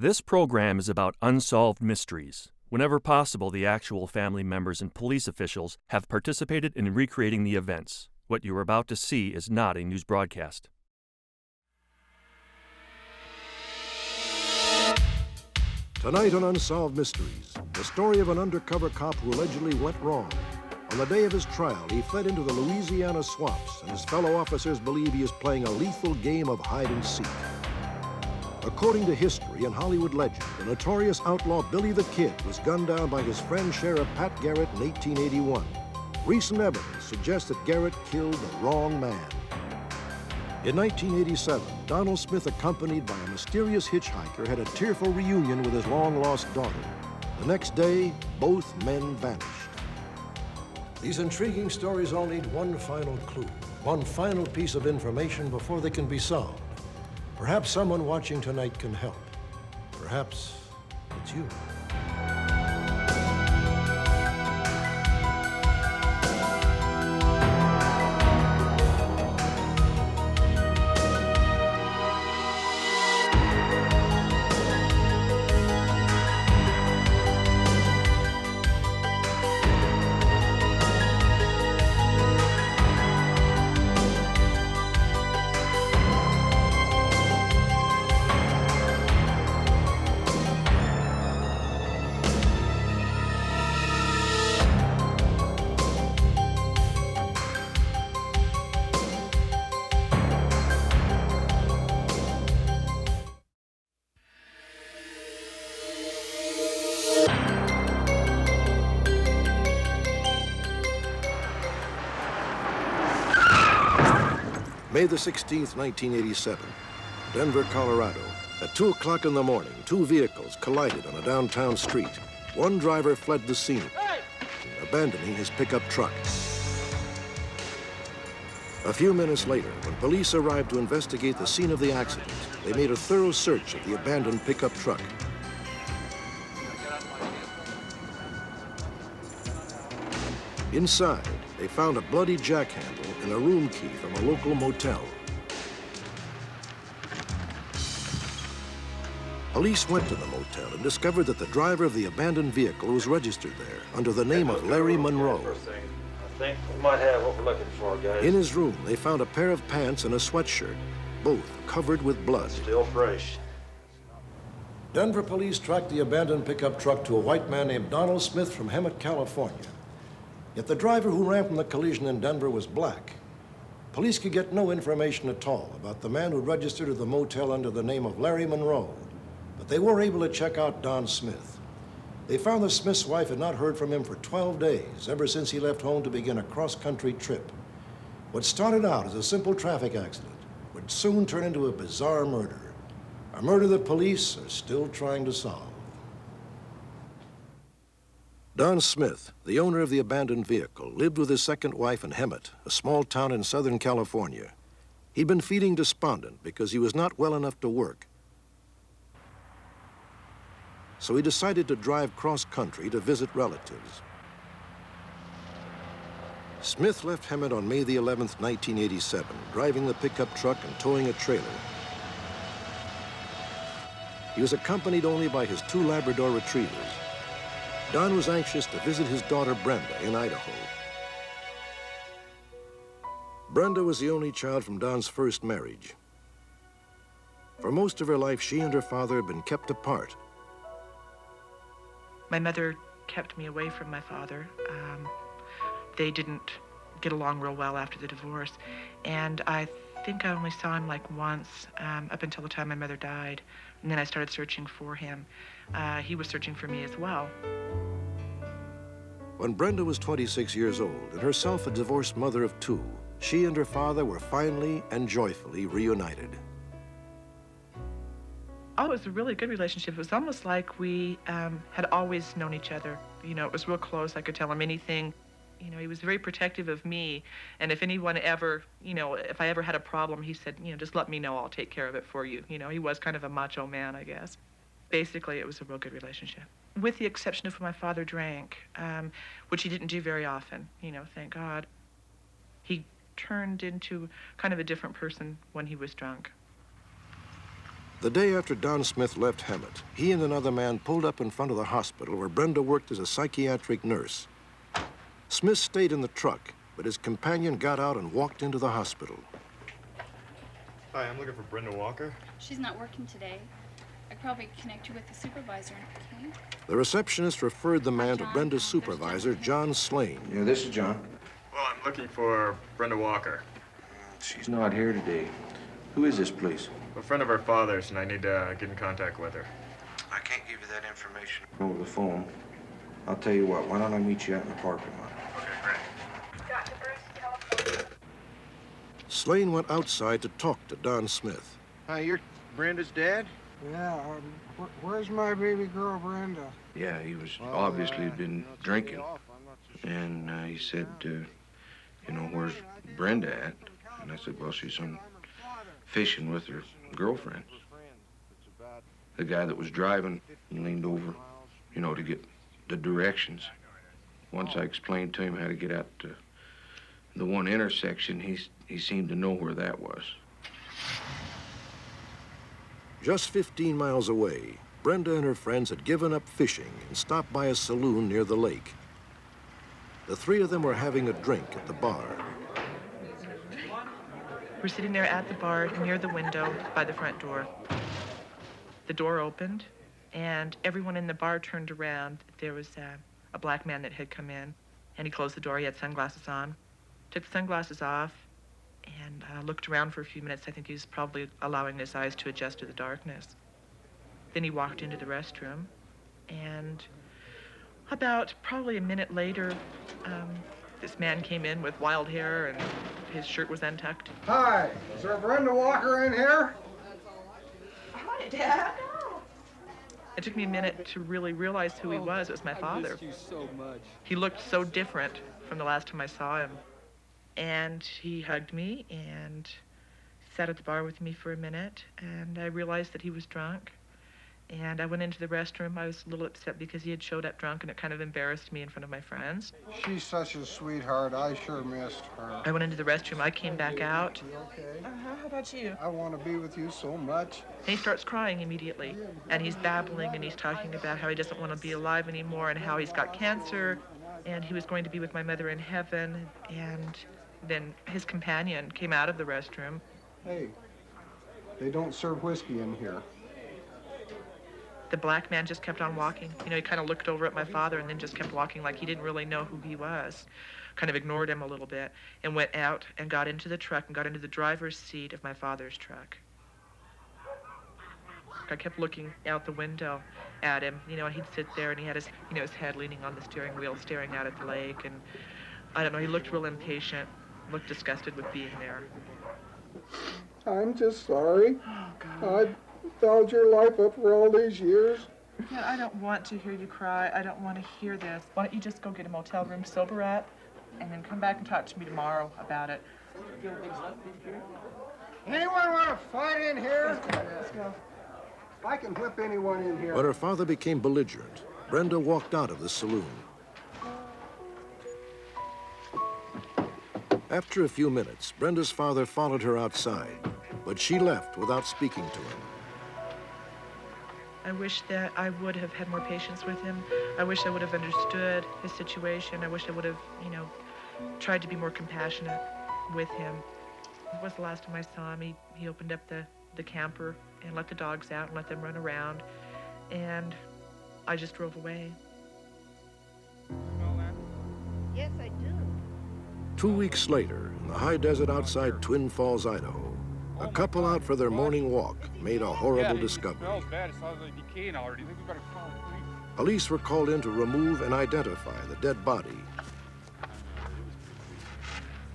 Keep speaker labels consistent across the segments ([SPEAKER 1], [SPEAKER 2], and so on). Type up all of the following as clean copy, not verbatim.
[SPEAKER 1] This program is about unsolved mysteries. Whenever possible, the actual family members and police officials have participated in recreating the events. What you are about to see is not a news broadcast.
[SPEAKER 2] Tonight on Unsolved Mysteries, the story of an undercover cop who allegedly went wrong. On the day of his trial, he fled into the Louisiana swamps, and his fellow officers believe he is playing a lethal game of hide and seek. According to history and Hollywood legend, the notorious outlaw Billy the Kid was gunned down by his friend Sheriff Pat Garrett in 1881. Recent evidence suggests that Garrett killed the wrong man. In 1987, Donald Smith, accompanied by a mysterious hitchhiker, had a tearful reunion with his long-lost daughter. The next day, both men vanished. These intriguing stories all need one final clue, one final piece of information before they can be solved. Perhaps someone watching tonight can help. Perhaps it's you. May the 16th, 1987, Denver, Colorado. At 2 o'clock in the morning, two vehicles collided on a downtown street. One driver fled the scene, abandoning his pickup truck. A few minutes later, when police arrived to investigate the scene of the accident, they made a thorough search of the abandoned pickup truck. Inside, they found a bloody jack handle and a room key from a local motel. Police went to the motel and discovered that the driver of the abandoned vehicle was registered there under the name of Larry Monroe.
[SPEAKER 3] I think we might have what we're looking for, guys.
[SPEAKER 2] In his room, they found a pair of pants and a sweatshirt, both covered with blood.
[SPEAKER 3] Still fresh.
[SPEAKER 2] Denver police tracked the abandoned pickup truck to a white man named Donald Smith from Hemet, California. Yet the driver who ran from the collision in Denver was black. Police could get no information at all about the man who registered at the motel under the name of Larry Monroe, but they were able to check out Don Smith. They found that Smith's wife had not heard from him for 12 days, ever since he left home to begin a cross-country trip. What started out as a simple traffic accident would soon turn into a bizarre murder, a murder that police are still trying to solve. Don Smith, the owner of the abandoned vehicle, lived with his second wife in Hemet, a small town in Southern California. He'd been feeling despondent because he was not well enough to work. So he decided to drive cross-country to visit relatives. Smith left Hemet on May the 11th, 1987, driving the pickup truck and towing a trailer. He was accompanied only by his 2 Labrador retrievers. Don was anxious to visit his daughter Brenda in Idaho. Brenda was the only child from Don's first marriage. For most of her life, she and her father had been kept apart.
[SPEAKER 4] My mother kept me away from my father. They didn't get along real well after the divorce, and I think I only saw him like once up until the time my mother died, and then I started searching for him. He was searching for me as well.
[SPEAKER 2] When Brenda was 26 years old and herself a divorced mother of 2, she and her father were finally and joyfully reunited.
[SPEAKER 4] Oh, it was a really good relationship. It was almost like we had always known each other. You know, it was real close. I could tell him anything. You know, he was very protective of me. And if anyone ever, you know, if I ever had a problem, he said, you know, just let me know. I'll take care of it for you. You know, he was kind of a macho man, I guess. Basically, it was a real good relationship. With the exception of when my father drank, which he didn't do very often, you know, thank God. He turned into kind of a different person when he was drunk.
[SPEAKER 2] The day after Don Smith left Hemet, he and another man pulled up in front of the hospital where Brenda worked as a psychiatric nurse. Smith stayed in the truck, but his companion got out and walked into the hospital.
[SPEAKER 5] Hi, I'm looking for Brenda Walker.
[SPEAKER 6] She's not working today. I could probably connect you with the supervisor, okay?
[SPEAKER 2] The receptionist referred the man to Brenda's supervisor, John SLANE.
[SPEAKER 7] Yeah, this is John.
[SPEAKER 5] Well, I'm looking for Brenda Walker.
[SPEAKER 7] She's not here today. Who is this, please?
[SPEAKER 5] A friend of her father's, and I need to get in contact with her.
[SPEAKER 7] I can't give you that information over the phone. I'll tell you what, why don't I meet you out in the parking lot?
[SPEAKER 5] Okay, great.
[SPEAKER 2] SLANE went outside to talk to Don Smith.
[SPEAKER 8] Hi, you're Brenda's dad?
[SPEAKER 9] Yeah, where's my baby girl, Brenda?
[SPEAKER 7] Yeah, he was obviously been drinking. And he said, you know, where's Brenda at? And I said, well, she's on fishing with her girlfriend. The guy that was driving leaned over, you know, to get the directions. Once I explained to him how to get out to the one intersection, he seemed to know where that was.
[SPEAKER 2] Just 15 miles away, Brenda and her friends had given up fishing and stopped by a saloon near the lake. The three of them were having a drink at the bar.
[SPEAKER 4] We're sitting there at the bar near the window by the front door. The door opened, and everyone in the bar turned around. There was a black man that had come in, and he closed the door. He had sunglasses on, took the sunglasses off, and looked around for a few minutes. I think he was probably allowing his eyes to adjust to the darkness. Then he walked into the restroom, and about probably a minute later, this man came in with wild hair, and his shirt was untucked.
[SPEAKER 9] Hi, is there Brenda Walker in here?
[SPEAKER 4] Hi, Dad. It took me a minute to really realize who he was. It was my father.
[SPEAKER 10] I missed you so much.
[SPEAKER 4] He looked so different from the last time I saw him. And he hugged me and sat at the bar with me for a minute, and I realized that he was drunk. And I went into the restroom. I was a little upset because he had showed up drunk, and it kind of embarrassed me in front of my friends.
[SPEAKER 9] She's such a sweetheart. I sure missed her.
[SPEAKER 4] I went into the restroom. I came back out.
[SPEAKER 9] You okay?
[SPEAKER 4] How about you?
[SPEAKER 9] I want to be with you so much.
[SPEAKER 4] And he starts crying immediately. And he's babbling, and he's talking about how he doesn't want to be alive anymore and how he's got cancer, and he was going to be with my mother in heaven. And then his companion came out of the restroom.
[SPEAKER 9] Hey, they don't serve whiskey in here.
[SPEAKER 4] The black man just kept on walking. You know, he kind of looked over at my father and then just kept walking like he didn't really know who he was. Kind of ignored him a little bit and went out and got into the truck and got into the driver's seat of my father's truck. I kept looking out the window at him, you know, and he'd sit there and he had his, you know, his head leaning on the steering wheel, staring out at the lake. And I don't know, he looked real impatient, looked disgusted with being there.
[SPEAKER 9] I'm just sorry. Oh, God. I followed your life up for all these years.
[SPEAKER 4] Yeah, I don't want to hear you cry. I don't want to hear this. Why don't you just go get a motel room, sober up, and then come back and talk to me tomorrow about it.
[SPEAKER 9] Anyone want to fight in here? Let's go. I can whip anyone in here.
[SPEAKER 2] When her father became belligerent, Brenda walked out of the saloon. After a few minutes, Brenda's father followed her outside, but she left without speaking to him.
[SPEAKER 4] I wish that I would have had more patience with him. I wish I would have understood his situation. I wish I would have, you know, tried to be more compassionate with him. It was the last time I saw him. He opened up the camper and let the dogs out and let them run around. And I just drove away.
[SPEAKER 11] Yes, I do.
[SPEAKER 2] 2 weeks later, in the high desert outside Twin Falls, Idaho, a couple out for their morning walk made a horrible discovery. Police were called in to remove and identify the dead body.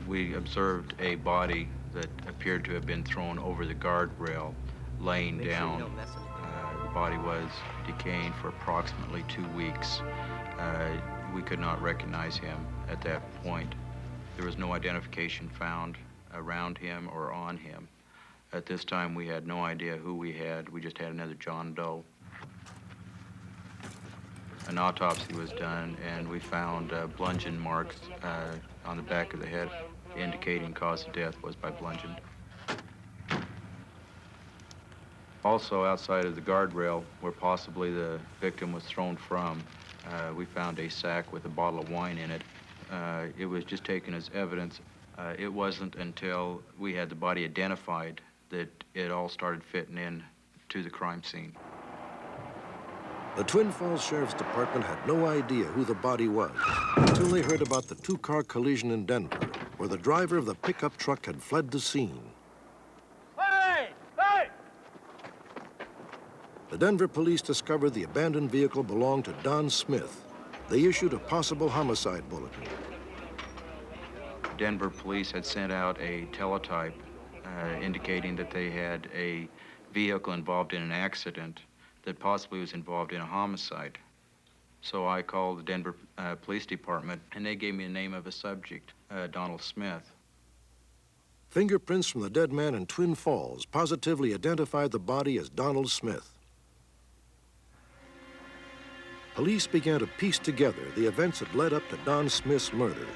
[SPEAKER 12] We observed a body that appeared to have been thrown over the guardrail, laying down. The body was decaying for approximately 2 weeks. We could not recognize him at that point. There was no identification found around him or on him. At this time, we had no idea who we had. We just had another John Doe. An autopsy was done, and we found bludgeon marks on the back of the head, indicating cause of death was by bludgeon. Also outside of the guardrail, where possibly the victim was thrown from, we found a sack with a bottle of wine in it. It was just taken as evidence. It wasn't until we had the body identified that it all started fitting in to the crime scene.
[SPEAKER 2] The Twin Falls Sheriff's Department had no idea who the body was until they heard about the two-car collision in Denver, where the driver of the pickup truck had fled the scene.
[SPEAKER 10] Hey! Hey!
[SPEAKER 2] The Denver police discovered the abandoned vehicle belonged to Don Smith. They issued a possible homicide bulletin.
[SPEAKER 12] Denver police had sent out a teletype indicating that they had a vehicle involved in an accident that possibly was involved in a homicide. So I called the Denver Police Department, and they gave me the name of a subject, Donald Smith.
[SPEAKER 2] Fingerprints from the dead man in Twin Falls positively identified the body as Donald Smith. Police began to piece together the events that led up to Don Smith's murder.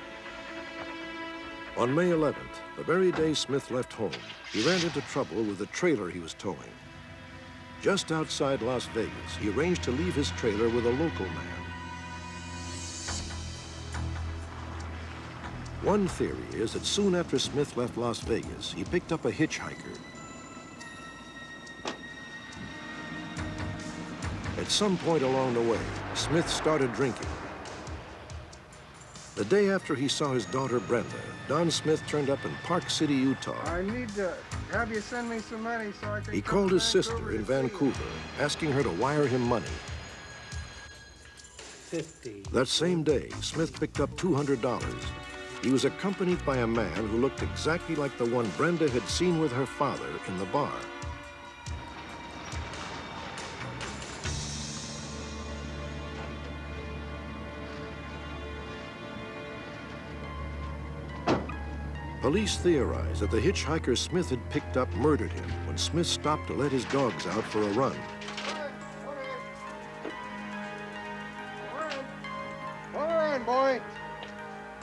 [SPEAKER 2] On May 11th, the very day Smith left home, he ran into trouble with the trailer he was towing. Just outside Las Vegas, he arranged to leave his trailer with a local man. One theory is that soon after Smith left Las Vegas, he picked up a hitchhiker. At some point along the way, Smith started drinking. The day after he saw his daughter Brenda, Don Smith turned up in Park City, Utah.
[SPEAKER 9] I need to have you send me some money so I can...
[SPEAKER 2] He called his sister in Vancouver, asking her to wire him money.
[SPEAKER 10] 50.
[SPEAKER 2] That same day, Smith picked up $200. He was accompanied by a man who looked exactly like the one Brenda had seen with her father in the bar. Police theorize that the hitchhiker Smith had picked up murdered him when Smith stopped to let his dogs out for a run.
[SPEAKER 9] Come on, boy.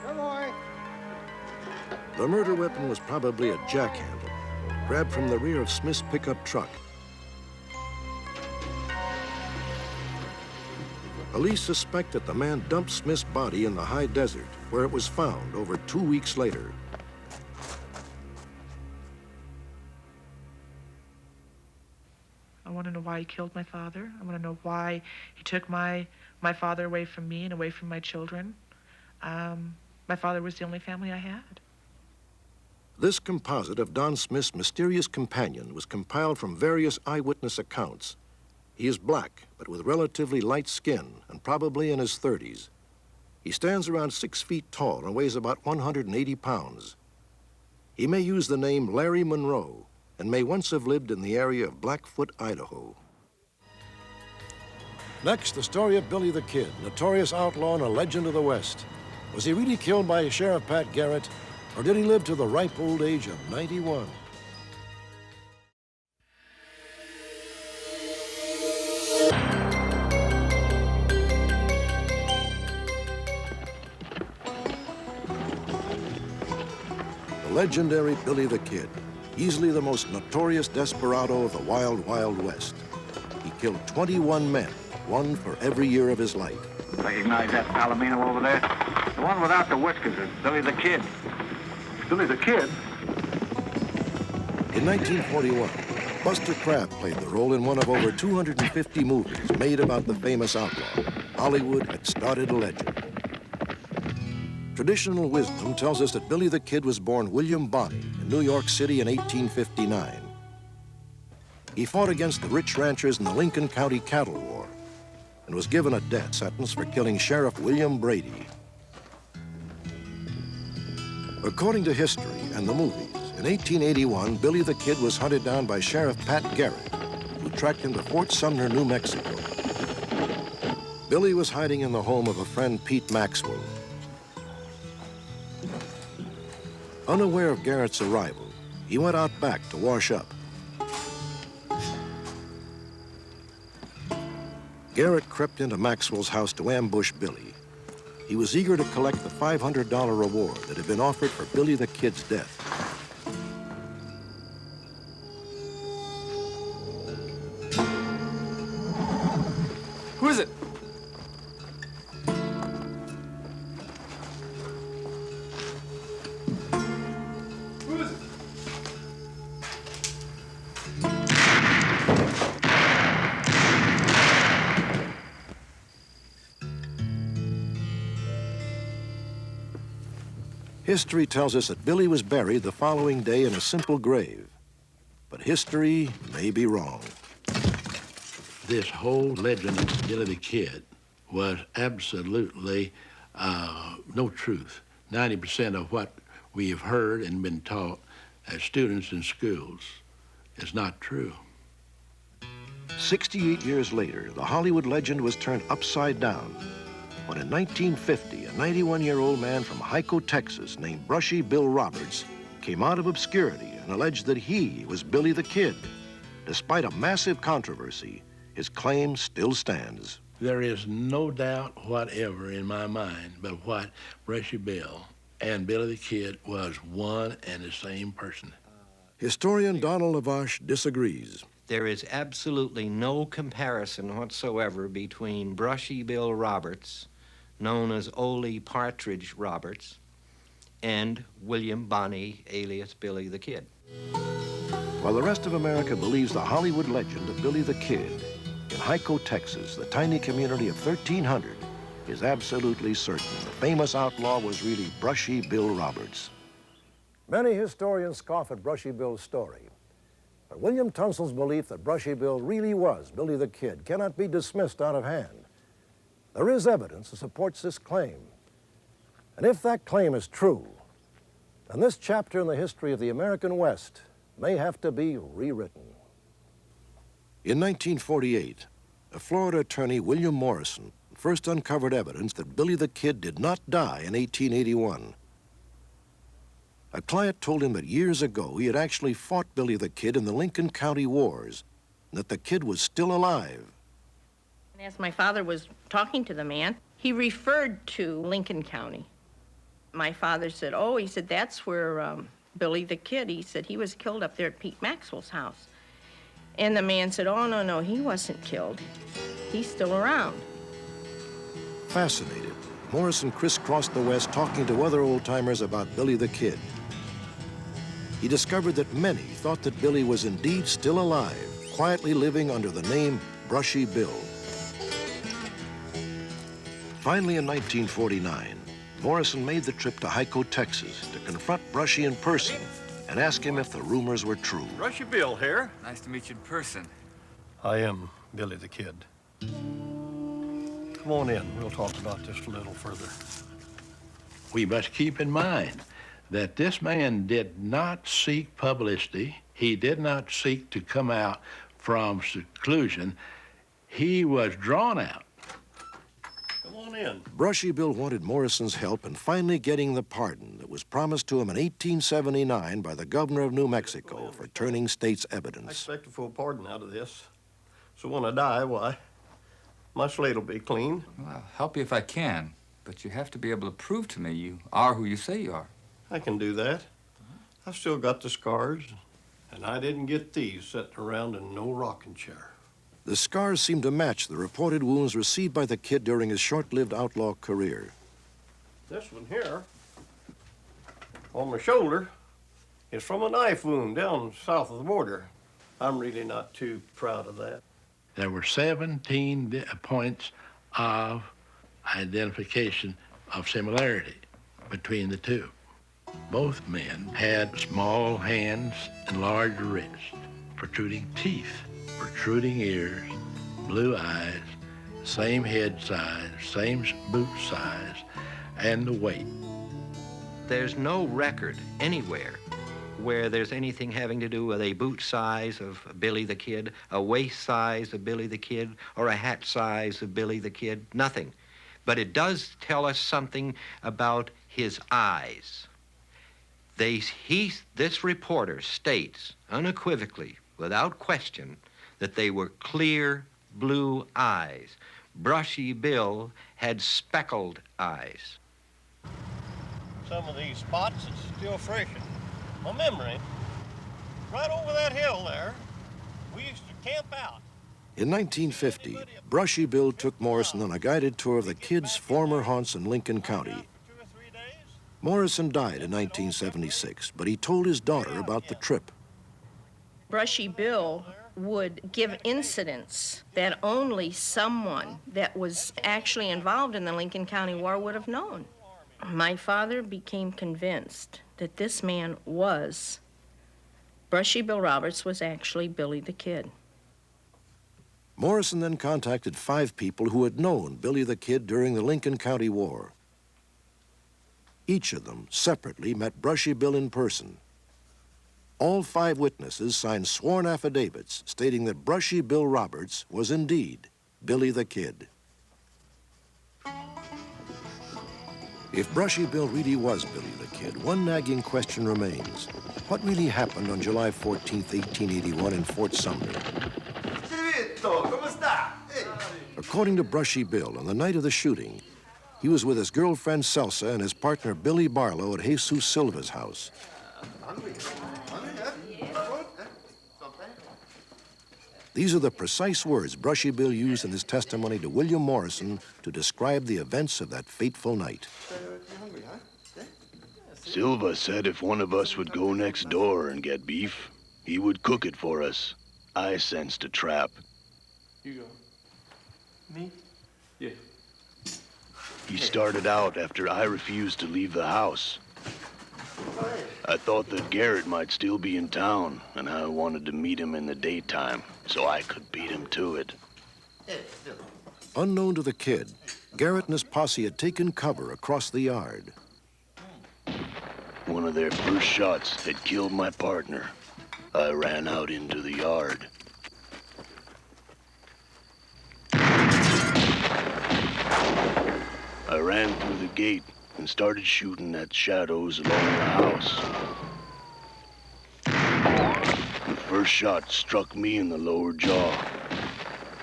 [SPEAKER 9] Come on.
[SPEAKER 2] The murder weapon was probably a jackhandle, grabbed from the rear of Smith's pickup truck. Police suspect that the man dumped Smith's body in the high desert, where it was found over 2 weeks later.
[SPEAKER 4] I want to know why he killed my father. I want to know why he took my father away from me and away from my children. My father was the only family I had.
[SPEAKER 2] This composite of Don Smith's mysterious companion was compiled from various eyewitness accounts. He is black, but with relatively light skin and probably in his 30s. He stands around 6 feet tall and weighs about 180 pounds. He may use the name Larry Monroe and may once have lived in the area of Blackfoot, Idaho. Next, the story of Billy the Kid, notorious outlaw and a legend of the West. Was he really killed by Sheriff Pat Garrett, or did he live to the ripe old age of 91? The legendary Billy the Kid, easily the most notorious desperado of the wild, wild West. He killed 21 men, one for every year of his life.
[SPEAKER 13] Recognize that Palomino over there? The one without the whiskers is Billy the Kid. Billy the Kid?
[SPEAKER 2] In 1941, Buster Crabbe played the role in one of over 250 movies made about the famous outlaw. Hollywood had started a legend. Traditional wisdom tells us that Billy the Kid was born William Bonney in New York City in 1859. He fought against the rich ranchers in the Lincoln County Cattle War and was given a death sentence for killing Sheriff William Brady. According to history and the movies, in 1881, Billy the Kid was hunted down by Sheriff Pat Garrett, who tracked him to Fort Sumner, New Mexico. Billy was hiding in the home of a friend, Pete Maxwell. Unaware of Garrett's arrival, he went out back to wash up. Garrett crept into Maxwell's house to ambush Billy. He was eager to collect the $500 reward that had been offered for Billy the Kid's death.
[SPEAKER 14] Who is it? Who is it?
[SPEAKER 2] History tells us that Billy was buried the following day in a simple grave. But history may be wrong.
[SPEAKER 15] This whole legend of Billy the Kid was absolutely no truth. 90% of what we have heard and been taught as students in schools is not true.
[SPEAKER 2] 68 years later, the Hollywood legend was turned upside down when in 1950, a 91-year-old man from Hyco, Texas, named Brushy Bill Roberts, came out of obscurity and alleged that he was Billy the Kid. Despite a massive controversy, his claim still stands.
[SPEAKER 15] There is no doubt whatever in my mind but what Brushy Bill and Billy the Kid was one and the same person.
[SPEAKER 2] Historian Donald LAVASH disagrees.
[SPEAKER 16] There is absolutely no comparison whatsoever between Brushy Bill Roberts, known as Ole Partridge Roberts, and William Bonney, alias Billy the Kid.
[SPEAKER 2] While the rest of America believes the Hollywood legend of Billy the Kid, in Hyco, Texas, the tiny community of 1,300 is absolutely certain the famous outlaw was really Brushy Bill Roberts. Many historians scoff at Brushy Bill's story, but William Tunstill's belief that Brushy Bill really was Billy the Kid cannot be dismissed out of hand. There is evidence that supports this claim. And if that claim is true, then this chapter in the history of the American West may have to be rewritten. In 1948, a Florida attorney, William Morrison, first uncovered evidence that Billy the Kid did not die in 1881. A client told him that years ago he had actually fought Billy the Kid in the Lincoln County Wars, and that the kid was still alive.
[SPEAKER 17] As my father was talking to the man, he referred to Lincoln County. My father said, oh, he said, that's where Billy the Kid, he said, he was killed up there at Pete Maxwell's house. And the man said, oh, no, he wasn't killed. He's still around.
[SPEAKER 2] Fascinated, Morrison crisscrossed the West talking to other old-timers about Billy the Kid. He discovered that many thought that Billy was indeed still alive, quietly living under the name Brushy Bill. Finally, in 1949, Morrison made the trip to Hyco, Texas, to confront Brushy in person and ask him if the rumors were true.
[SPEAKER 14] Brushy Bill here.
[SPEAKER 18] Nice to meet you in person.
[SPEAKER 19] I am Billy the Kid. Come on in. We'll talk about this a little further.
[SPEAKER 15] We must keep in mind that this man did not seek publicity. He did not seek to come out from seclusion. He was drawn out.
[SPEAKER 19] Come on in.
[SPEAKER 2] Brushy Bill wanted Morrison's help in finally getting the pardon that was promised to him in 1879 by the governor of New Mexico for turning state's
[SPEAKER 19] I
[SPEAKER 2] evidence.
[SPEAKER 19] expect a full pardon out of this. So when I die, why, my slate will be clean.
[SPEAKER 18] Well, I'll help you if I can, but you have to be able to prove to me you are who you say you are.
[SPEAKER 19] I can do that. I've still got the scars, and I didn't get these sitting around in no rocking chair.
[SPEAKER 2] The scars seem to match the reported wounds received by the kid during his short-lived outlaw career.
[SPEAKER 19] This one here, on my shoulder, is from a knife wound down south of the border. I'm really not too proud of that.
[SPEAKER 15] There were 17 points of identification of similarity between the two. Both men had small hands and large wrists, protruding teeth, protruding ears, blue eyes, same head size, same boot size, and the weight.
[SPEAKER 16] There's no record anywhere where there's anything having to do with a boot size of Billy the Kid, a waist size of Billy the Kid, or a hat size of Billy the Kid, nothing. But it does tell us something about his eyes. This reporter states unequivocally, without question, that they were clear blue eyes. Brushy Bill had speckled eyes.
[SPEAKER 19] Some of these spots is still fresh in my memory. Right over that hill there, we used to camp out
[SPEAKER 2] In 1950, Brushy Bill took Morrison on a guided tour of the kid's former haunts in Lincoln County. Morrison died in 1976, but he told his daughter about the trip.
[SPEAKER 17] Brushy Bill would give incidents that only someone that was actually involved in the Lincoln County War would have known. My father became convinced that this man was, Brushy Bill Roberts was actually Billy the Kid.
[SPEAKER 2] Morrison then contacted 5 people who had known Billy the Kid during the Lincoln County War. Each of them separately met Brushy Bill in person. All 5 witnesses signed sworn affidavits stating that Brushy Bill Roberts was indeed Billy the Kid. If Brushy Bill really was Billy the Kid, one nagging question remains. What really happened on July 14th, 1881 in Fort Sumner? According to Brushy Bill, on the night of the shooting, he was with his girlfriend Celsa and his partner Billy Barlow at Jesus Silva's house. These are the precise words Brushy Bill used in his testimony to William Morrison to describe the events of that fateful night.
[SPEAKER 20] Silva said if one of us would go next door and get beef, he would cook it for us. I sensed a trap.
[SPEAKER 10] You go. Me? Yeah.
[SPEAKER 20] He started out after I refused to leave the house. I thought that Garrett might still be in town, and I wanted to meet him in the daytime so I could beat him to it.
[SPEAKER 2] Unknown to the kid, Garrett and his posse had taken cover across the yard.
[SPEAKER 20] One of their first shots had killed my partner. I ran out into the yard. I ran through the gate and started shooting at shadows along the house. The first shot struck me in the lower jaw.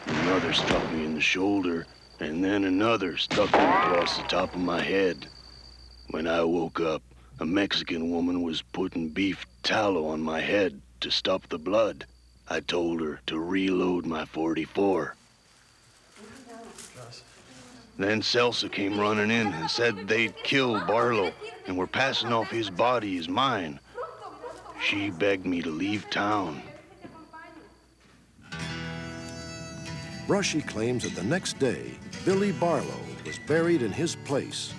[SPEAKER 20] Another struck me in the shoulder, and then another struck me across the top of my head. When I woke up, a Mexican woman was putting beef tallow on my head to stop the blood. I told her to reload my .44. Then Celsa came running in and said they'd killed Barlow and were passing off his body as mine. She begged me to leave town.
[SPEAKER 2] Brushy claims that the next day, Billy Barlow was buried in his place.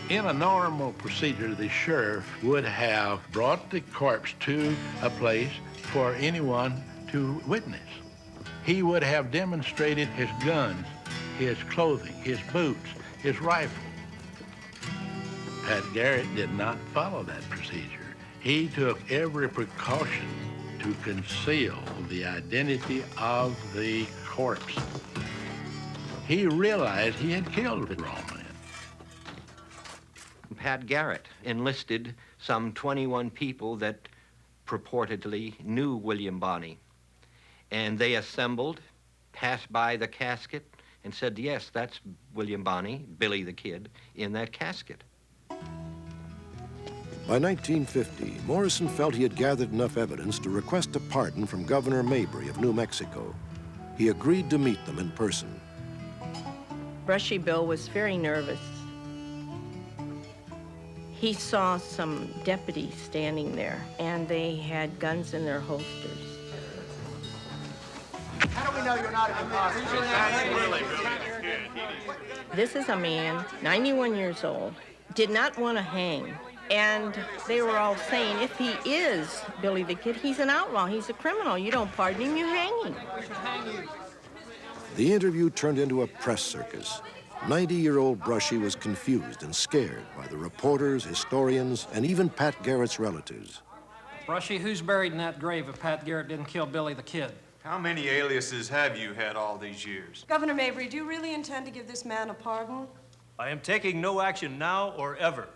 [SPEAKER 15] In a normal procedure, the sheriff would have brought the corpse to a place for anyone to witness. He would have demonstrated his guns, his clothing, his boots, his rifle. Pat Garrett did not follow that procedure. He took every precaution to conceal the identity of the corpse. He realized he had killed the wrong man.
[SPEAKER 16] Pat Garrett enlisted some 21 people that purportedly knew William Bonney. And they assembled, passed by the casket, and said, yes, that's William Bonney, Billy the Kid, in that casket.
[SPEAKER 2] By 1950, Morrison felt he had gathered enough evidence to request a pardon from Governor Mabry of New Mexico. He agreed to meet them in person.
[SPEAKER 17] Brushy Bill was very nervous. He saw some deputies standing there, and they had guns in their holsters.
[SPEAKER 10] How do we know you're not an imposter?
[SPEAKER 17] This is a man, 91 years old, did not want to hang. And they were all saying, if he is Billy the Kid, he's an outlaw, he's a criminal. You don't pardon him, you hang him.
[SPEAKER 2] The interview turned into a press circus. 90-year-old Brushy was confused and scared by the reporters, historians, and even Pat Garrett's relatives.
[SPEAKER 21] Brushy, who's buried in that grave if Pat Garrett didn't kill Billy the Kid?
[SPEAKER 5] How many aliases have you had all these years?
[SPEAKER 22] Governor Mabry, do you really intend to give this man a pardon?
[SPEAKER 14] I am taking no action now or ever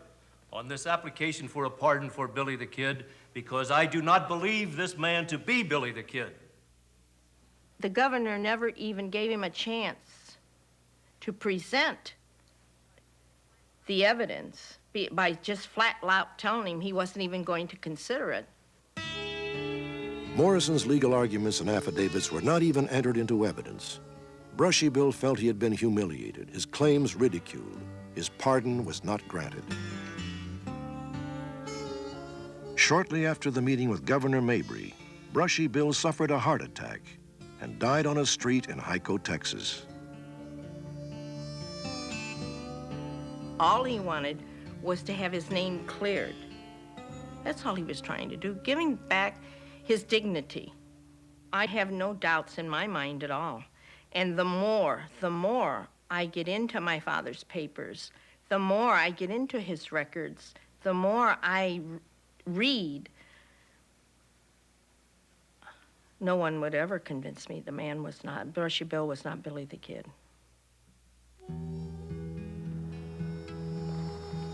[SPEAKER 14] on this application for a pardon for Billy the Kid because I do not believe this man to be Billy the Kid.
[SPEAKER 17] The governor never even gave him a chance to present the evidence by just flat out telling him he wasn't even going to consider it.
[SPEAKER 2] Morrison's legal arguments and affidavits were not even entered into evidence. Brushy Bill felt he had been humiliated, his claims ridiculed. His pardon was not granted. Shortly after the meeting with Governor Mabry, Brushy Bill suffered a heart attack and died on a street in Hyco, Texas.
[SPEAKER 17] All he wanted was to have his name cleared. That's all he was trying to do, giving back his dignity. I have no doubts in my mind at all. And the more I get into my father's papers, the more I get into his records, the more I read, no one would ever convince me the man was not, Brushy Bill was not Billy the Kid.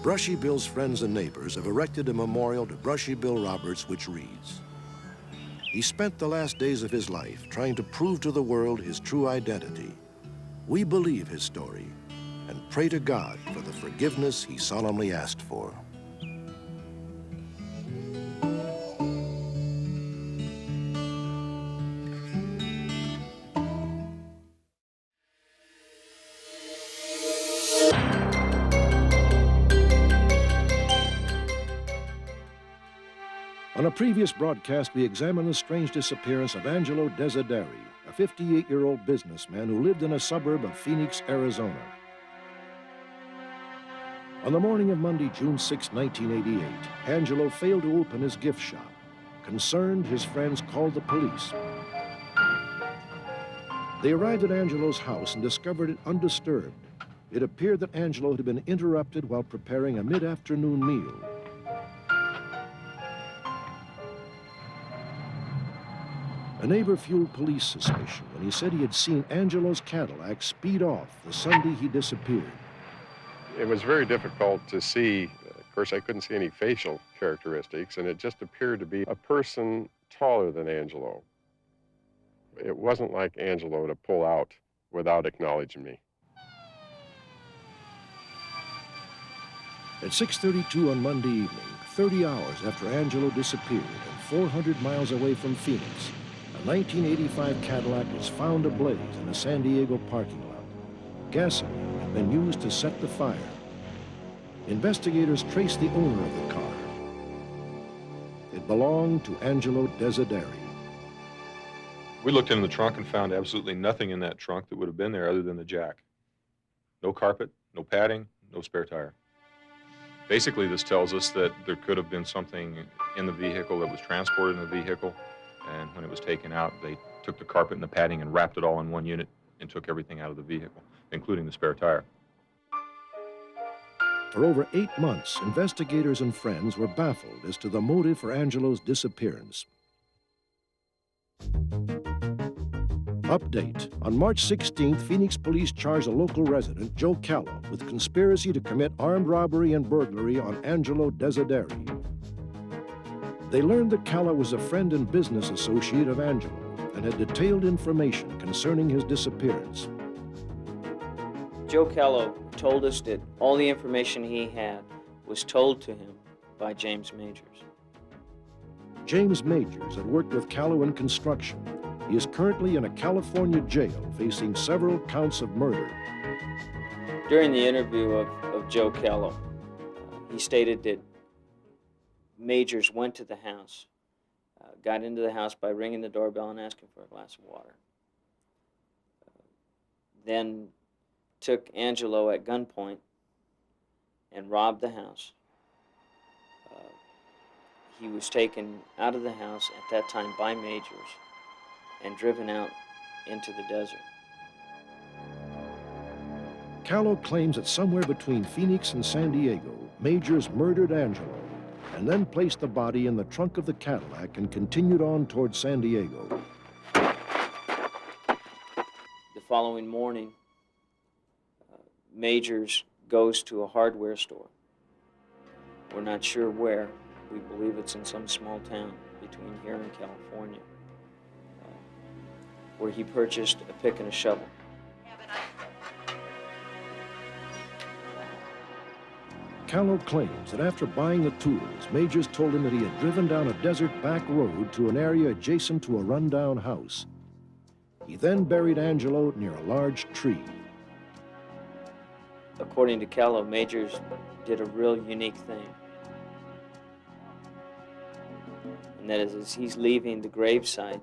[SPEAKER 2] Brushy Bill's friends and neighbors have erected a memorial to Brushy Bill Roberts, which reads, "He spent the last days of his life trying to prove to the world his true identity. We believe his story and pray to God for the forgiveness he solemnly asked for." On a previous broadcast, we examined the strange disappearance of Angelo Desideri, a 58-year-old businessman who lived in a suburb of Phoenix, Arizona. On the morning of Monday, June 6, 1988, Angelo failed to open his gift shop. Concerned, his friends called the police. They arrived at Angelo's house and discovered it undisturbed. It appeared that Angelo had been interrupted while preparing a mid-afternoon meal. A neighbor fueled police suspicion when he said he had seen Angelo's Cadillac speed off the Sunday he disappeared.
[SPEAKER 1] It was very difficult to see. Of course, I couldn't see any facial characteristics, and it just appeared to be a person taller than Angelo. It wasn't like Angelo to pull out without acknowledging me.
[SPEAKER 2] At 6:32 on Monday evening, 30 hours after Angelo disappeared and 400 miles away from Phoenix, a 1985 Cadillac was found ablaze in a San Diego parking lot. Gasoline had been used to set the fire. Investigators traced the owner of the car. It belonged to Angelo Desideri.
[SPEAKER 1] We looked in the trunk and found absolutely nothing in that trunk that would have been there other than the jack. No carpet, no padding, no spare tire. Basically, this tells us that there could have been something in the vehicle that was transported in the vehicle, and when it was taken out, they took the carpet and the padding and wrapped it all in one unit and took everything out of the vehicle, including the spare tire.
[SPEAKER 2] For over 8 months, investigators and friends were baffled as to the motive for Angelo's disappearance. Update. On March 16th, Phoenix police charged a local resident, Joe Callow, with conspiracy to commit armed robbery and burglary on Angelo Desideri. They learned that Callow was a friend and business associate of Angelo and had detailed information concerning his disappearance.
[SPEAKER 3] Joe Callow told us that all the information he had was told to him by James Majors.
[SPEAKER 2] James Majors had worked with Callow in construction. He is currently in a California jail facing several counts of murder.
[SPEAKER 3] During the interview of Joe Callow, he stated that Majors went to the house, got into the house by ringing the doorbell and asking for a glass of water. Then took Angelo at gunpoint and robbed the house. He was taken out of the house at that time by Majors and driven out into the desert.
[SPEAKER 2] Callow claims that somewhere between Phoenix and San Diego, Majors murdered Angelo and then placed the body in the trunk of the Cadillac and continued on toward San Diego.
[SPEAKER 3] The following morning, Majors goes to a hardware store. We're not sure where. We believe it's in some small town between here and California, where he purchased a pick and a shovel.
[SPEAKER 2] Callow claims that after buying the tools, Majors told him that he had driven down a desert back road to an area adjacent to a rundown house. He then buried Angelo near a large tree.
[SPEAKER 3] According to Callow, Majors did a real unique thing. And that is, as he's leaving the gravesite,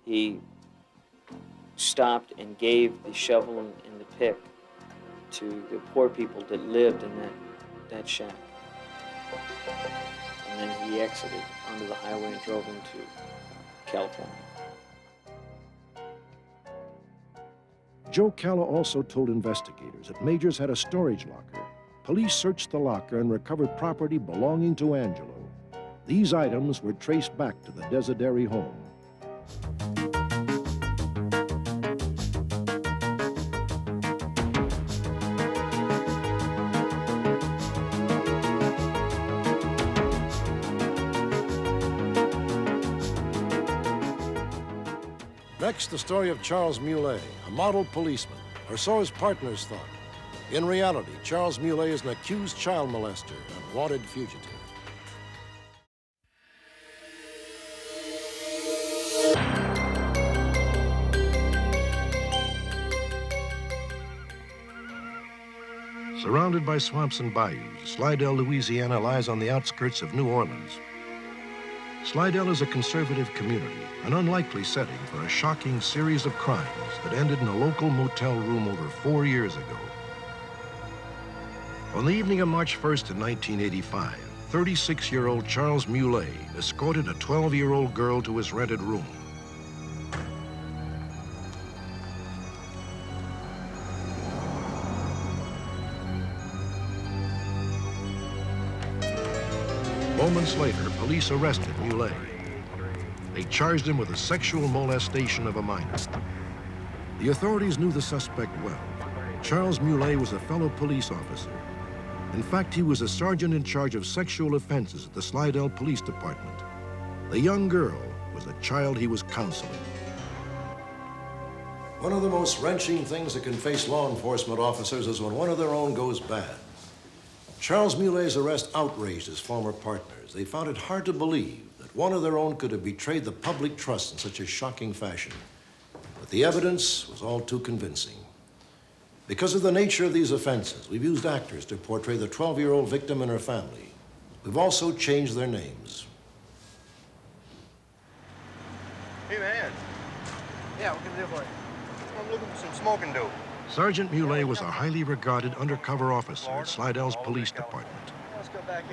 [SPEAKER 3] he stopped and gave the shovel and the pick to the poor people that lived in that shack. And then he exited onto the highway and drove into California.
[SPEAKER 2] Joe Callow also told investigators that Majors had a storage locker. Police searched the locker and recovered property belonging to Angelo. These items were traced back to the Desideri home. Next, the story of Charles Muley, a model policeman, or so his partners thought. In reality, Charles Muley is an accused child molester and wanted fugitive. Surrounded by swamps and bayous, Slidell, Louisiana lies on the outskirts of New Orleans. Slidell is a conservative community, an unlikely setting for a shocking series of crimes that ended in a local motel room over 4 years ago. On the evening of March 1st in 1985, 36-year-old Charles Muley escorted a 12-year-old girl to his rented room. Moments later, police arrested Muley. They charged him with the sexual molestation of a minor. The authorities knew the suspect well. Charles Muley was a fellow police officer. In fact, he was a sergeant in charge of sexual offenses at the Slidell Police Department. The young girl was a child he was counseling. One of the most wrenching things that can face law enforcement officers is when one of their own goes bad. Charles Muley's arrest outraged his former partners. They found it hard to believe that one of their own could have betrayed the public trust in such a shocking fashion. But the evidence was all too convincing. Because of the nature of these offenses, we've used actors to portray the 12-year-old victim and her family. We've also changed their names.
[SPEAKER 5] Hey, man. Yeah, what can I do for you? I'm looking for some smoking dope.
[SPEAKER 2] Sergeant Muley was a highly regarded undercover officer at Slidell's police department.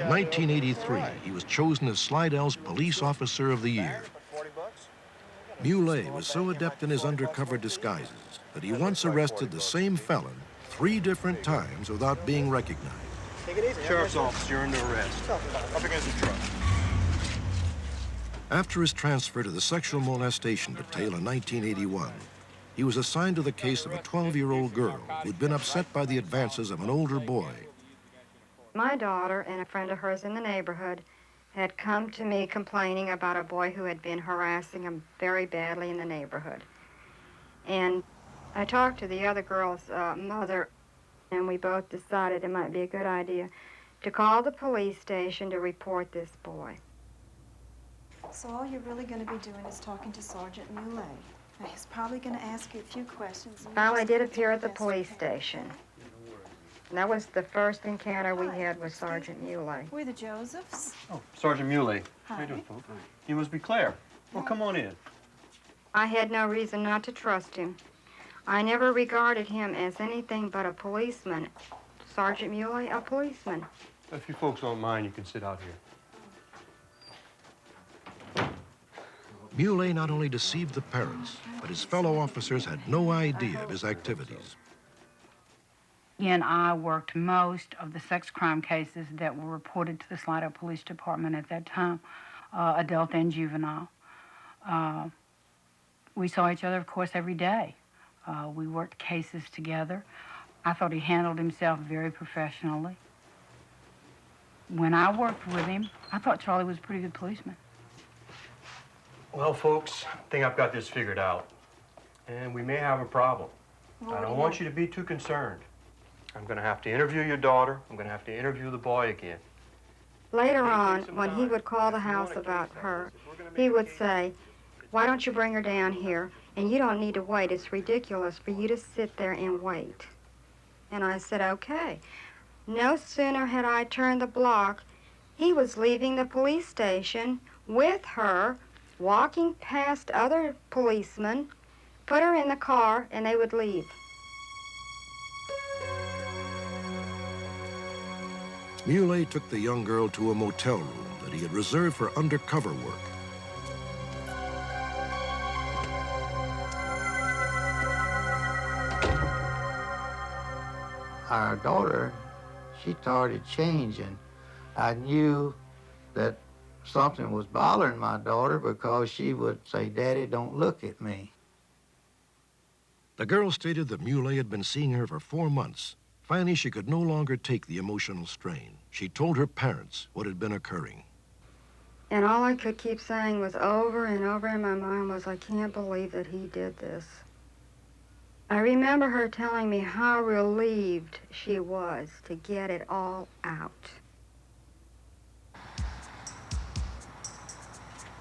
[SPEAKER 2] In 1983, he was chosen as Slidell's Police Officer of the Year. Muley was so adept in his undercover disguises that he once arrested the same felon 3 different times without being recognized.
[SPEAKER 5] Take it easy. Sheriff's office, you're under arrest. Up against the truck.
[SPEAKER 2] After his transfer to the sexual molestation detail in 1981, he was assigned to the case of a 12-year-old girl who'd been upset by the advances of an older boy.
[SPEAKER 6] My daughter and a friend of hers in the neighborhood had come to me complaining about a boy who had been harassing them very badly in the neighborhood. And I talked to the other girl's mother, and we both decided it might be a good idea to call the police station to report this boy.
[SPEAKER 22] So all you're really going to be doing is talking to Sergeant Muley. Now, he's probably going to ask you a few questions.
[SPEAKER 6] Finally did appear at the police station. And that was the first encounter we had with Sergeant Muley.
[SPEAKER 22] We're the Josephs.
[SPEAKER 5] Oh, Sergeant Muley.
[SPEAKER 22] Hi.
[SPEAKER 5] How you doing, folks? You must be Claire. Well, come on in.
[SPEAKER 6] I had no reason not to trust him. I never regarded him as anything but a policeman. Sergeant Muley, a policeman.
[SPEAKER 5] If you folks don't mind, you can sit out here.
[SPEAKER 2] Muley not only deceived the parents, but his fellow officers had no idea of his activities.
[SPEAKER 8] And I worked most of the sex crime cases that were reported to the Slidell Police Department at that time, adult and juvenile. We saw each other, of course, every day. We worked cases together. I thought he handled himself very professionally. When I worked with him, I thought Charlie was a pretty good policeman.
[SPEAKER 5] Well, folks, I think I've got this figured out. And we may have a problem. I don't want you to be too concerned. I'm going to have to interview your daughter. I'm going to have to interview the boy again.
[SPEAKER 6] Later on, when he would call the house about her, he would say, "Why don't you bring her down here? And you don't need to wait. It's ridiculous for you to sit there and wait." And I said, "Okay." No sooner had I turned the block, he was leaving the police station with her, walking past other policemen, put her in the car, and they would leave.
[SPEAKER 2] Muley took the young girl to a motel room that he had reserved for undercover work.
[SPEAKER 7] Our daughter, she started changing. I knew that something was bothering my daughter because she would say, "Daddy, don't look at me."
[SPEAKER 2] The girl stated that Muley had been seeing her for 4 months. Finally, she could no longer take the emotional strain. She told her parents what had been occurring.
[SPEAKER 6] And all I could keep saying was over and over in my mind was, I can't believe that he did this. I remember her telling me how relieved she was to get it all out.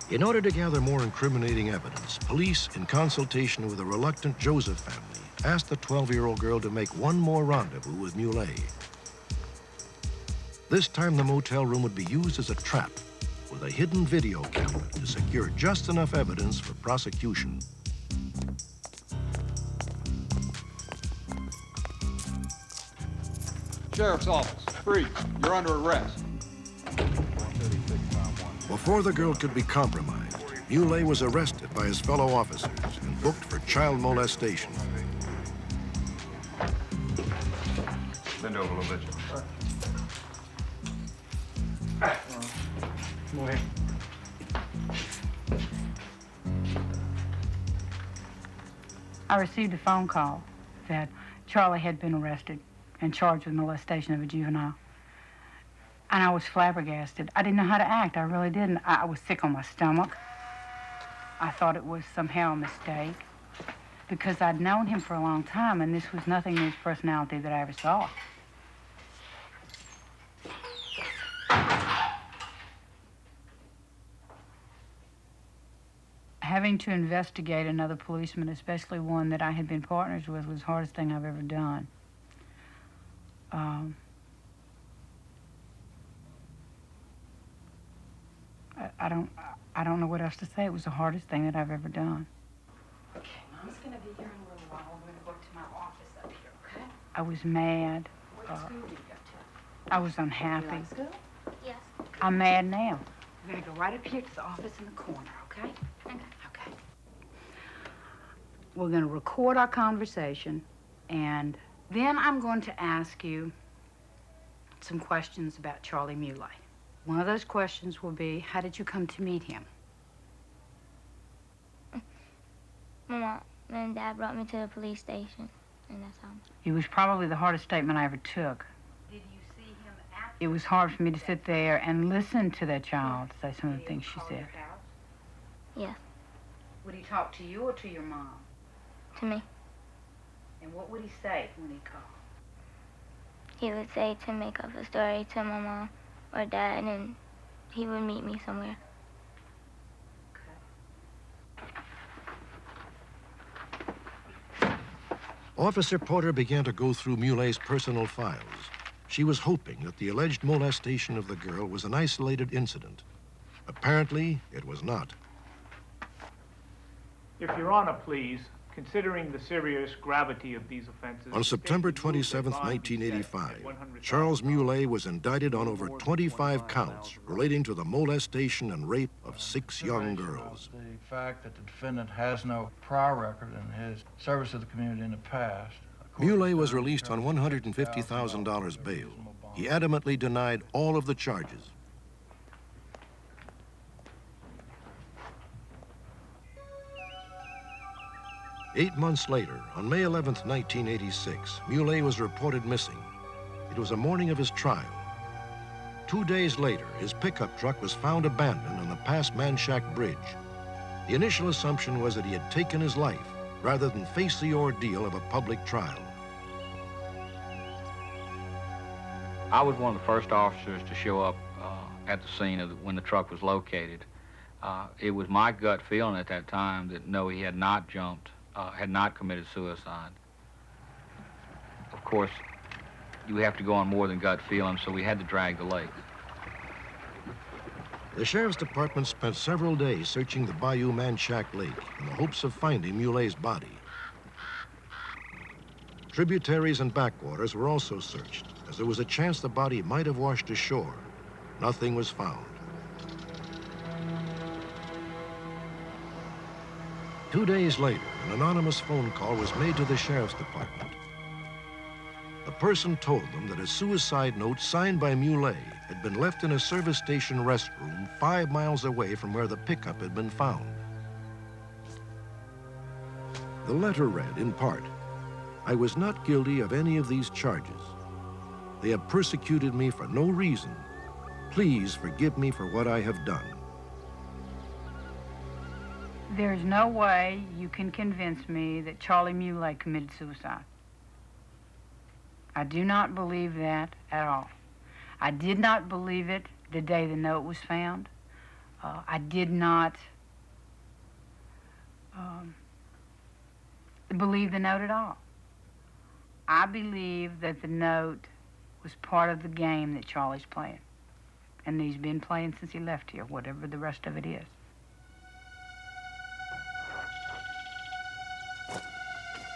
[SPEAKER 2] In order to gather more incriminating evidence, police, in consultation with a reluctant Joseph family, asked the 12-year-old girl to make one more rendezvous with Muley. This time, the motel room would be used as a trap with a hidden video camera to secure just enough evidence for prosecution.
[SPEAKER 11] Sheriff's office, freeze. You're under arrest.
[SPEAKER 2] Before the girl could be compromised, Muley was arrested by his fellow officers and booked for child molestation.
[SPEAKER 1] Bend over a little bit.
[SPEAKER 10] Come on here.
[SPEAKER 8] I received a phone call that Charlie had been arrested and charged with molestation of a juvenile. And I was flabbergasted. I didn't know how to act. I really didn't. I was sick on my stomach. I thought it was somehow a mistake because I'd known him for a long time, and this was nothing in his personality that I ever saw. Having to investigate another policeman, especially one that I had been partners with, was the hardest thing I've ever done. I don't know what else to say. It was the hardest thing that I've ever done. Okay, Mom's gonna be here in a little while. We're gonna go up to my office up here, okay? I was mad. What school do you go to? I was unhappy.
[SPEAKER 23] You like school? Yes.
[SPEAKER 8] I'm mad now. We're gonna go right up here to the office in the corner, okay?
[SPEAKER 23] Okay.
[SPEAKER 8] Okay. We're gonna record our conversation, and then I'm going to ask you some questions about Charlie Muley. One of those questions will be, how did you come to meet him?
[SPEAKER 23] My mom and Dad brought me to the police station, and that's how.
[SPEAKER 8] It was probably the hardest statement I ever took. Did you see him after? It was hard for me to sit there and listen to that child say some of the things she said.
[SPEAKER 23] Yes.
[SPEAKER 8] Would he talk to you or to your mom?
[SPEAKER 23] To me.
[SPEAKER 8] And what would he say when he called?
[SPEAKER 23] He would say to make up a story to my mom or Dad, and he would meet me somewhere.
[SPEAKER 2] Officer Porter began to go through Muley's personal files. She was hoping that the alleged molestation of the girl was an isolated incident. Apparently, it was not.
[SPEAKER 10] If Your Honor, please, considering the serious gravity of these offenses...
[SPEAKER 2] On September 27, 1985, Charles Muley was indicted on over 25 counts relating to the molestation and rape of 6 young girls.
[SPEAKER 24] The fact that the defendant has no prior record in his service to the community in the past.
[SPEAKER 2] Muley was released on $150,000 bail. He adamantly denied all of the charges. Eight months later, on May 11, 1986, Muley was reported missing. It was the morning of his trial. 2 days later, his pickup truck was found abandoned on the Pass Manchac Bridge. The initial assumption was that he had taken his life, rather than face the ordeal of a public trial. Officer Porter began to go through Muley's personal files. She was hoping that the alleged molestation of the girl was an isolated incident. Apparently, it was not.
[SPEAKER 25] If Your Honor, please, considering the serious gravity of these offenses...
[SPEAKER 2] Muley was released on $150,000 bail. He adamantly denied all of the charges.
[SPEAKER 25] ...to make up a story to my mom or Dad, and he would meet me somewhere.
[SPEAKER 4] I was one of the first officers to show up at the scene when the truck was located. It was my gut feeling at that time that no, he had not jumped, had not committed suicide. Of course, you have to go on more than gut feeling, so we had to drag the lake.
[SPEAKER 2] The Sheriff's Department spent several days searching the Bayou Manchac Lake in the hopes of finding Mulet's body. Tributaries and backwaters were also searched, as there was a chance the body might have washed ashore. Nothing was found. 2 days later, an anonymous phone call was made to the Sheriff's Department. The person told them that a suicide note signed by Mulet had been left in a service station restroom 5 miles away from where the pickup had been found. The letter read, in part, "I was not guilty of any of these charges. They have persecuted me for no reason. Please forgive me for what I have done."
[SPEAKER 8] There's no way you can convince me that Charlie Mulet committed suicide. I do not believe that at all. I did not believe it the day the note was found. I did not believe the note at all. I believe that the note was part of the game that Charlie's playing. And he's been playing since he left here, whatever the rest of it is.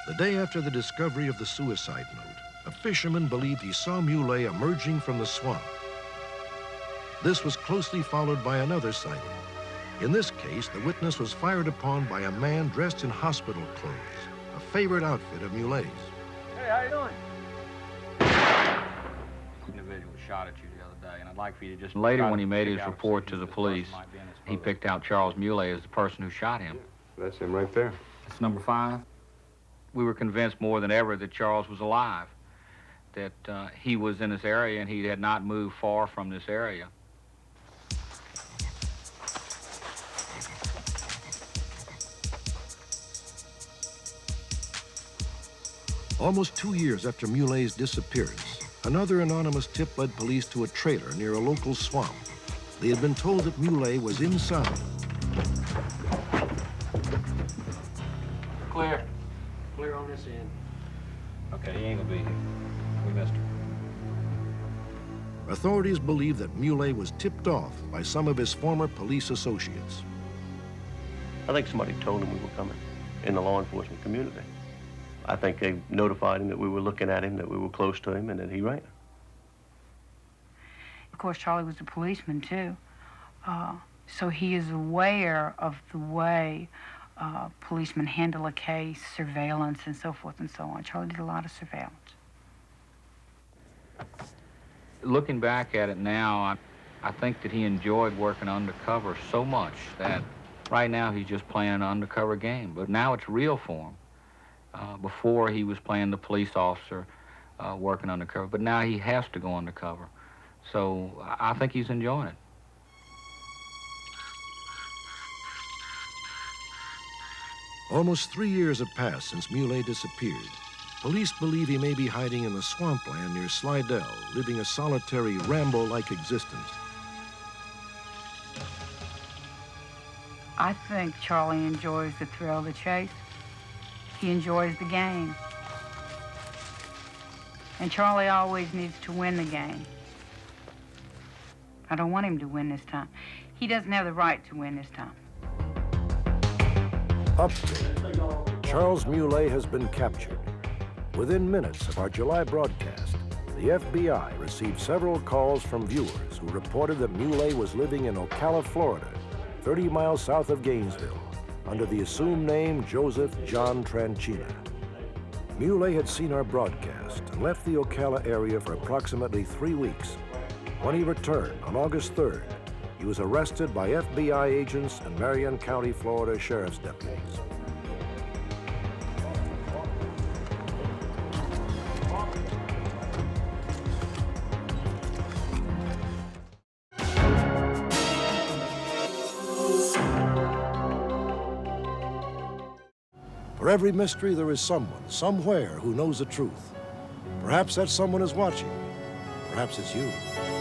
[SPEAKER 2] The day after the discovery of the suicide note, a fisherman believed he saw Mulet emerging from the swamp. This was closely followed by another sighting. In this case, the witness was fired upon by a man dressed in hospital clothes, a favorite outfit of Mulet's.
[SPEAKER 5] Hey, how you doing?
[SPEAKER 4] Individual shot at you the other day, and I'd like for you to just... Later, when he made his report to the police, he picked out Charles Mulet as the person who shot him.
[SPEAKER 1] That's him right there.
[SPEAKER 4] That's number 5. We were convinced more than ever that Charles was alive, that he was in this area and he had not moved far from this area.
[SPEAKER 2] Almost 2 years after Mulet's disappearance, another anonymous tip led police to a trailer near a local swamp. They had been told that Mulet was inside.
[SPEAKER 21] Clear. Clear on this end.
[SPEAKER 4] Okay, he ain't gonna be here. We missed her.
[SPEAKER 2] Authorities believe that Mulet was tipped off by some of his former police associates.
[SPEAKER 19] I think somebody told him we were coming in the law enforcement community. I think they notified him that we were looking at him, that we were close to him, and then he ran.
[SPEAKER 8] Of course, Charlie was a policeman, too. So he is aware of the way policemen handle a case, surveillance, and so forth and so on. Charlie did a lot of surveillance.
[SPEAKER 4] Looking back at it now, I think that he enjoyed working undercover so much that right now he's just playing an undercover game. But now it's real for him. Before he was playing the police officer, working undercover, but now he has to go undercover. So I think he's enjoying it.
[SPEAKER 2] Almost 3 years have passed since Mulet disappeared. Police believe he may be hiding in the swampland near Slidell, living a solitary, Rambo-like existence.
[SPEAKER 8] I think Charlie enjoys the thrill of the chase. He enjoys the game. And Charlie always needs to win the game. I don't want him to win this time. He doesn't have the right to win this time.
[SPEAKER 2] Update. Charles Mulet has been captured. Within minutes of our July broadcast, the FBI received several calls from viewers who reported that Mulet was living in Ocala, Florida, 30 miles south of Gainesville, under the assumed name Joseph John Tranchina. Mulet had seen our broadcast and left the Ocala area for approximately 3 weeks. When he returned on August 3rd, he was arrested by FBI agents and Marion County, Florida Sheriff's deputies. For every mystery, there is someone, somewhere, who knows the truth. Perhaps that someone is watching. Perhaps it's you.